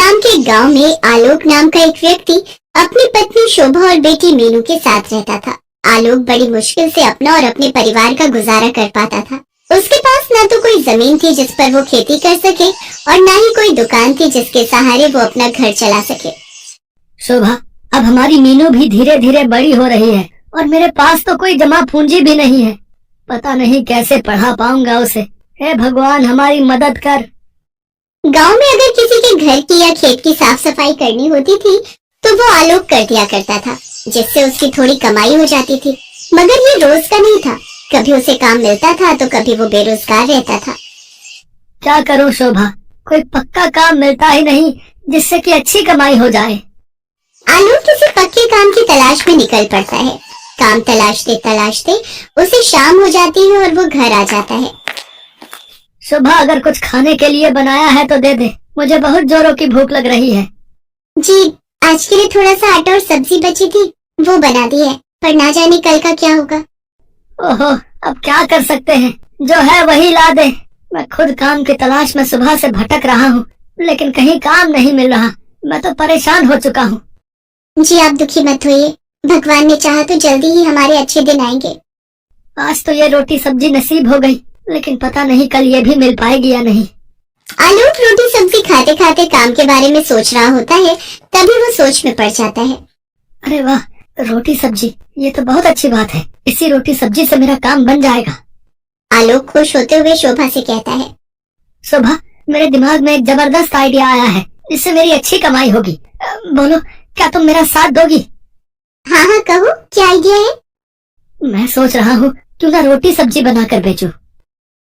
नाम के गांव में आलोक नाम का एक व्यक्ति अपनी पत्नी शोभा और बेटी मीनू के साथ रहता था। आलोक बड़ी मुश्किल से अपना और अपने परिवार का गुजारा कर पाता था। उसके पास न तो कोई जमीन थी जिस पर वो खेती कर सके और न ही कोई दुकान थी जिसके सहारे वो अपना घर चला सके। शोभा, अब हमारी मीनू भी धीरे धीरे बड़ी हो रही है और मेरे पास तो कोई जमा पूंजी भी नहीं है। पता नहीं कैसे पढ़ा पाऊंगा उसे। हे भगवान, हमारी मदद कर। गांव में अगर किसी के घर की या खेत की साफ सफाई करनी होती थी तो वो आलोक कर दिया करता था, जिससे उसकी थोड़ी कमाई हो जाती थी। मगर ये रोज का नहीं था, कभी उसे काम मिलता था तो कभी वो बेरोजगार रहता था। क्या करूं शोभा, कोई पक्का काम मिलता ही नहीं जिससे कि अच्छी कमाई हो जाए। आलोक किसी पक्के काम की तलाश में निकल पड़ता है। काम तलाशते तलाशते उसे शाम हो जाती है और वो घर आ जाता है। शोभा, अगर कुछ खाने के लिए बनाया है तो दे दे, मुझे बहुत जोरों की भूख लग रही है। जी, आज के लिए थोड़ा सा आटा और सब्जी बची थी, वो बना दी है, पर ना जाने कल का क्या होगा। ओहो, अब क्या कर सकते हैं, जो है वही ला दे। मैं खुद काम की तलाश में सुबह से भटक रहा हूँ, लेकिन कहीं काम नहीं मिल रहा। मैं तो परेशान हो चुका हूँ। जी, आप दुखी मत होइए, भगवान ने चाहा तो जल्दी ही हमारे अच्छे दिन आएंगे। आज तो ये रोटी सब्जी नसीब हो गई, लेकिन पता नहीं कल ये भी मिल पाएगी या नहीं। आलोक रोटी सब्जी खाते खाते काम के बारे में सोच रहा होता है, तभी वो सोच में पड़ जाता है। अरे वाह, रोटी सब्जी, ये तो बहुत अच्छी बात है। इसी रोटी सब्जी से मेरा काम बन जाएगा। आलोक खुश होते हुए शोभा से कहता है, शोभा, मेरे दिमाग में एक जबरदस्त आइडिया आया है, जिससे मेरी अच्छी कमाई होगी। बोलो, क्या तुम मेरा साथ दोगी? हाँ हाँ, कहो, क्या आइडिया है? मैं सोच रहा हूँ क्यों ना रोटी सब्जी बनाकर बेचूं।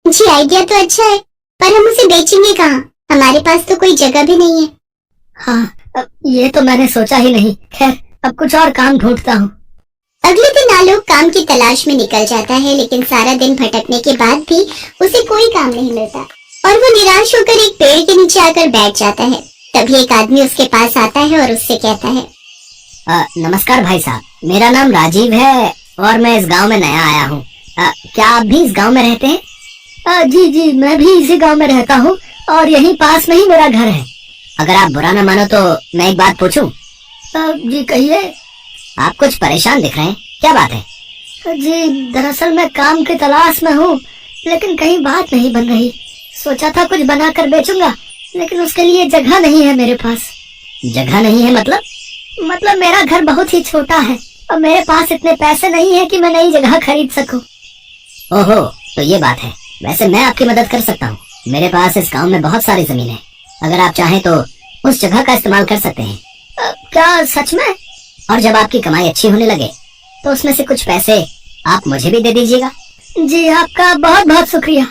जी, आइडिया तो अच्छा है, पर हम उसे बेचेंगे कहाँ? हमारे पास तो कोई जगह भी नहीं है। हाँ, ये तो मैंने सोचा ही नहीं। खैर, अब कुछ और काम ढूंढता हूँ। अगले दिन आलोक काम की तलाश में निकल जाता है, लेकिन सारा दिन भटकने के बाद भी उसे कोई काम नहीं मिलता और वो निराश होकर एक पेड़ के नीचे आकर बैठ जाता है। तभी एक आदमी उसके पास आता है और उससे कहता है, नमस्कार भाई साहब, मेरा नाम राजीव है और मैं इस गांव में नया आया हूँ। क्या आप भी इस गांव में रहते हैं? जी जी, मैं भी इसी गांव में रहता हूँ और यहीं पास में ही मेरा घर है। अगर आप बुरा न मानो तो मैं एक बात पूछूं? जी कहिए। आप कुछ परेशान दिख रहे हैं, क्या बात है? जी, दरअसल मैं काम की तलाश में हूँ, लेकिन कहीं बात नहीं बन रही। सोचा था कुछ बनाकर बेचूंगा, लेकिन उसके लिए जगह नहीं है मेरे पास। जगह नहीं है मतलब मेरा घर बहुत ही छोटा है और मेरे पास इतने पैसे नहीं है कि मैं नई जगह खरीद सकूं। ओहो, तो ये बात है। वैसे मैं आपकी मदद कर सकता हूँ। मेरे पास इस गांव में बहुत सारी जमीन है। अगर आप चाहें तो उस जगह का इस्तेमाल कर सकते हैं। क्या सच में? और जब आपकी कमाई अच्छी होने लगे तो उसमें से कुछ पैसे आप मुझे भी दे दीजिएगा। जी, आपका बहुत बहुत शुक्रिया।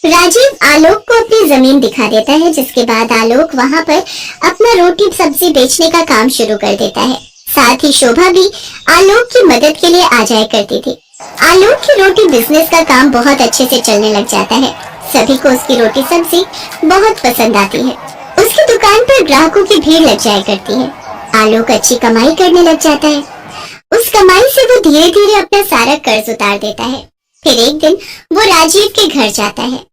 राजीव आलोक को अपनी जमीन दिखा देता है, जिसके बाद आलोक वहाँ पर अपना रोटी सब्जी बेचने का काम शुरू कर देता है। साथ ही शोभा भी आलोक की मदद के लिए आ जाया करती थी। आलोक की रोटी बिजनेस का काम बहुत अच्छे से चलने लग जाता है। सभी को उसकी रोटी सब्जी बहुत पसंद आती है। उसकी दुकान पर ग्राहकों की भीड़ लग जाया करती है। आलोक अच्छी कमाई करने लग जाता है। उस कमाई से वो धीरे धीरे अपना सारा कर्ज उतार देता है। फिर एक दिन वो राजीव के घर जाता है।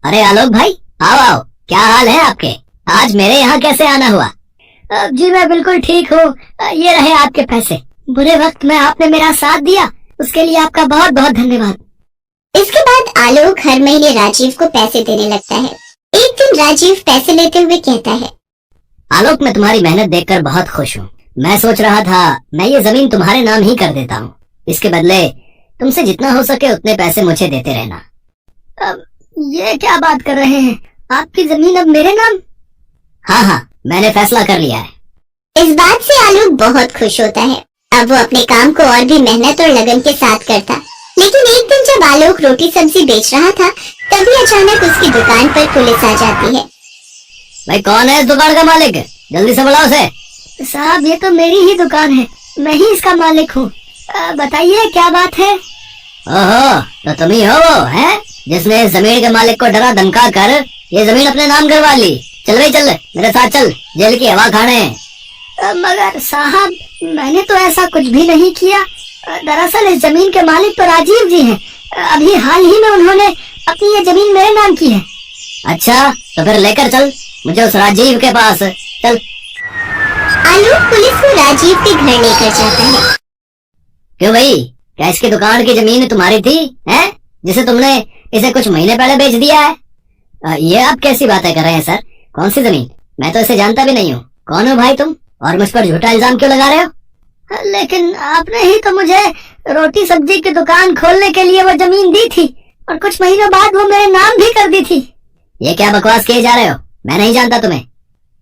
अरे आलोक भाई, आओ आओ, क्या हाल है आपके? आज मेरे यहाँ कैसे आना हुआ? जी मैं बिल्कुल ठीक हूँ। ये रहे आपके पैसे। बुरे वक्त में आपने मेरा साथ दिया, उसके लिए आपका बहुत बहुत धन्यवाद। इसके बाद आलोक हर महीने राजीव को पैसे देने लगता है। एक दिन राजीव पैसे लेते हुए कहता है, आलोक, मैं तुम्हारी मेहनत देखकर बहुत खुश हूँ। मैं सोच रहा था मैं ये जमीन तुम्हारे नाम ही कर देता हूँ। इसके बदले तुमसे जितना हो सके उतने पैसे मुझे देते रहना। अब ये क्या बात कर रहे हैं? आपकी जमीन अब मेरे नाम? हाँ, मैंने फैसला कर लिया है। इस बात से आलोक बहुत खुश होता है। अब वो अपने काम को और भी मेहनत और लगन के साथ करता। लेकिन एक दिन जब आलोक रोटी सब्जी बेच रहा था, तभी अचानक उसकी दुकान पर पुलिस आ जाती है। भाई, कौन है इस दुकान का मालिक? जल्दी से बुलाओ उसे। साहब, ये तो मेरी ही दुकान है, मैं ही इसका मालिक हूँ। बताइए क्या बात है? ओहो, तो तुम ही हो वो है जिसने इस जमीन के मालिक को डरा धमका कर ये जमीन अपने नाम करवा ली। चल भाई चल, मेरे साथ चल, जेल की हवा खाने। मगर साहब, मैंने तो ऐसा कुछ भी नहीं किया। दरअसल इस जमीन के मालिक तो राजीव जी हैं। अभी हाल ही में उन्होंने अपनी ये जमीन मेरे नाम की है। अच्छा, तो फिर लेकर चल मुझे उस राजीव के पास। चल। आलोक पुलिस को राजीव के घर लेकर जाता है। क्यों भाई, क्या इसकी दुकान की जमीन तुम्हारी थी, हैं? जिसे तुमने इसे कुछ महीने पहले बेच दिया है? ये आप कैसी बातें कर रहे हैं सर? कौन सी जमीन? मैं तो इसे जानता भी नहीं हूँ। कौन हो भाई तुम, और मुझ पर झूठा इल्जाम क्यों लगा रहे हो? लेकिन आपने ही तो मुझे रोटी सब्जी की दुकान खोलने के लिए वो जमीन दी थी, और कुछ महीनों बाद वो मेरे नाम भी कर दी थी। ये क्या बकवास किए जा रहे हो? मैं नहीं जानता तुम्हें।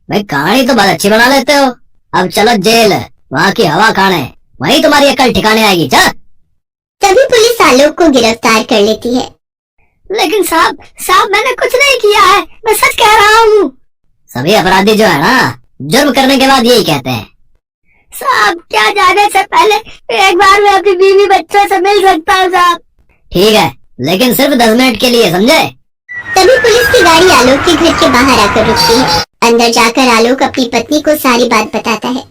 भाई कहानी तो बहुत अच्छी बना लेते हो। अब चलो जेल, वहाँ की हवा खाने, वहीं तुम्हारी अकल ठिकाने आएगी। चल। तभी पुलिस आलोक को गिरफ्तार कर लेती है। लेकिन साहब मैंने कुछ नहीं किया है, मैं सच कह रहा हूँ। सभी अपराधी जो है ना, जुर्म करने के बाद यही कहते हैं। साहब क्या जाने से पहले एक बार मैं अपनी बीवी बच्चों से मिल सकता हूँ साहब। ठीक है, लेकिन सिर्फ 10 मिनट के लिए, समझे? तभी पुलिस की गाड़ी आलोक के घर के बाहर आकर रुकती है। अंदर जाकर आलोक अपनी पत्नी को सारी बात बताता है।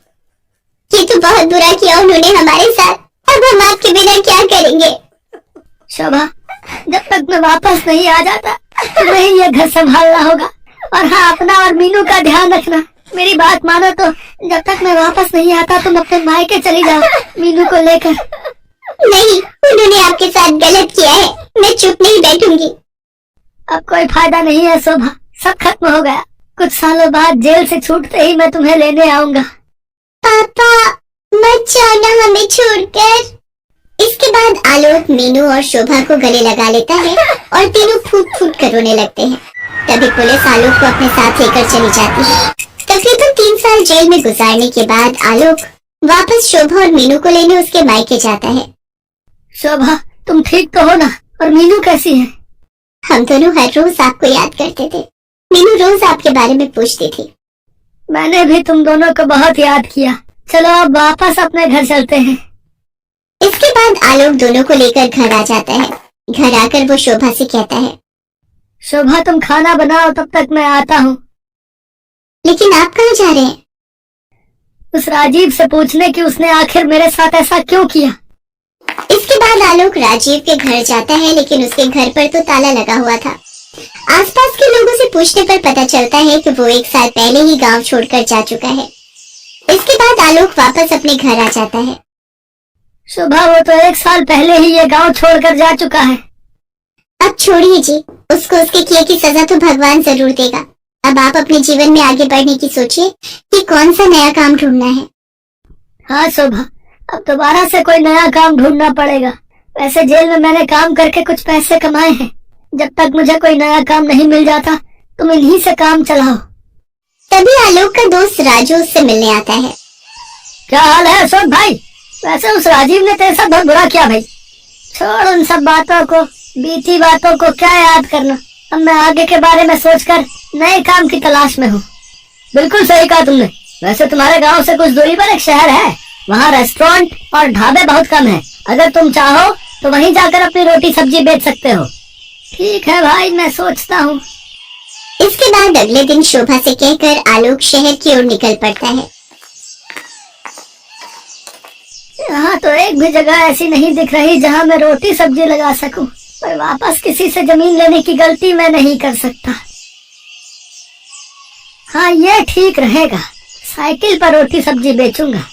ये तो बहुत बुरा किया उन्होंने हमारे साथ, अब हम आपके बिना क्या करेंगे? शोभा, जब तक मैं वापस नहीं आ जाता तुम्हें ही ये घर संभालना होगा। और हाँ, अपना और मीनू का ध्यान रखना। मेरी बात मानो तो जब तक मैं वापस नहीं आता तुम अपने मायके चली जाओ मीनू को लेकर। नहीं, उन्होंने आपके साथ गलत किया है, मैं चुप नहीं बैठूंगी। अब कोई फायदा नहीं है शोभा, सब खत्म हो गया। कुछ सालों बाद जेल से छूटते ही मैं तुम्हें लेने आऊंगा। पापा मत जाओ ना हमें छोड़कर। इसके बाद आलोक मीनू और शोभा को गले लगा लेता है और तीनों फूट फूट कर रोने लगते हैं। तभी पुलिस आलोक को अपने साथ लेकर चली जाती है। तकरीबन 3 साल जेल में गुजारने के बाद आलोक वापस शोभा और मीनू को लेने उसके मायके जाता है। शोभा, तुम ठीक तो हो ना? और मीनू कैसी है? हम दोनों हर रोज आपको याद करते थे। मीनू रोज आपके बारे में पूछती थी। मैंने भी तुम दोनों को बहुत याद किया। चलो अब वापस अपने घर चलते हैं। इसके बाद आलोक दोनों को लेकर घर आ जाता है। घर आकर वो शोभा से कहता है, शोभा तुम खाना बनाओ, तब तक मैं आता हूँ। लेकिन आप कहाँ जा रहे हैं? उस राजीव से पूछने की उसने आखिर मेरे साथ ऐसा क्यों किया। इसके बाद आलोक राजीव के घर जाता है, लेकिन उसके घर पर तो ताला लगा हुआ था। आसपास के लोगों से पूछने पर पता चलता है कि वो 1 साल पहले ही गांव छोड़कर जा चुका है। इसके बाद आलोक वापस अपने घर आ जाता है। शोभा, वो तो 1 साल पहले ही ये गांव छोड़कर जा चुका है। अब छोड़िए जी, उसको उसके किए की सजा तो भगवान जरूर देगा। अब आप अपने जीवन में आगे बढ़ने की सोचिए कि कौन सा नया काम ढूंढना है। हाँ शोभा, अब दोबारा से कोई नया काम ढूंढना पड़ेगा। वैसे जेल में मैंने काम करके कुछ पैसे कमाए हैं। जब तक मुझे कोई नया काम नहीं मिल जाता तुम इन्हीं से काम चलाओ। तभी आलोक का दोस्त राजू उससे मिलने आता है। क्या हाल है अशोक भाई? वैसे उस राजीव ने तेरे साथ बहुत बुरा किया भाई। छोड़ उन सब बातों को, बीती बातों को क्या याद करना। अब मैं आगे के बारे में सोचकर नए काम की तलाश में हूँ। बिल्कुल सही कहा तुमने। वैसे तुम्हारे गांव से कुछ दूरी पर एक शहर है, वहाँ रेस्टोरेंट और ढाबे बहुत कम हैं। अगर तुम चाहो तो वहीं जाकर अपनी रोटी सब्जी बेच सकते हो। ठीक है भाई, मैं सोचता हूँ। इसके बाद अगले दिन शोभा से कहकर आलोक शहर की ओर निकल पड़ता है। यहाँ तो एक भी जगह ऐसी नहीं दिख रही जहाँ मैं रोटी सब्जी लगा सकूं। पर वापस किसी से जमीन लेने की गलती मैं नहीं कर सकता। हाँ, ये ठीक रहेगा। साइकिल पर रोटी सब्जी बेचूंगा।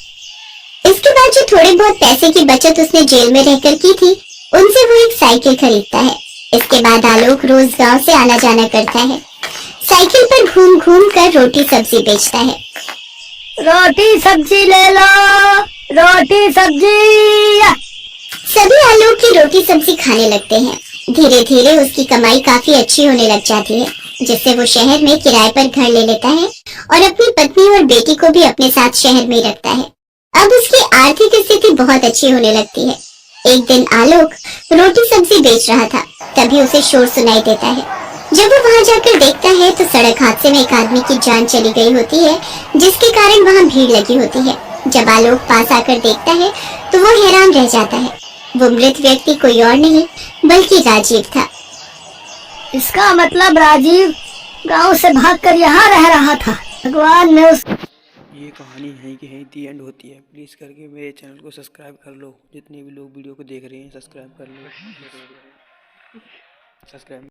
इसके बाद जो थोड़े बहुत पैसे की बचत उसने जेल में रहकर की थी, उनसे वो एक साइकिल खरीदता है। इसके बाद आलोक रोज गांव से आना जाना करता है। साइकिल पर घूम घूम कर रोटी सब्जी बेचता है। रोटी सब्जी ले लो, रोटी सब्जी। सभी आलोक की रोटी सब्जी खाने लगते हैं। धीरे धीरे उसकी कमाई काफी अच्छी होने लग जाती है, जिससे वो शहर में किराए पर घर ले लेता है और अपनी पत्नी और बेटी को भी अपने साथ शहर में रखता है। अब उसकी आर्थिक स्थिति बहुत अच्छी होने लगती है। एक दिन आलोक रोटी सब्जी बेच रहा था, तभी उसे शोर सुनाई देता है। जब वो वहां जाकर देखता है तो सड़क हादसे में एक आदमी की जान चली गई होती है, जिसके कारण वहां भीड़ लगी होती है। जब आलोक पास आकर देखता है तो वो हैरान रह जाता है। वो मृत व्यक्ति कोई और नहीं बल्कि राजीव था। इसका मतलब राजीव गांव से भागकर यहाँ रह रहा था। भगवान ने उस ये कहानी यहीं की यहीं दी एंड होती है। प्लीज़ करके मेरे चैनल को सब्सक्राइब कर लो। जितने भी लोग वीडियो को देख रहे हैं सब्सक्राइब कर लो। सब्सक्राइब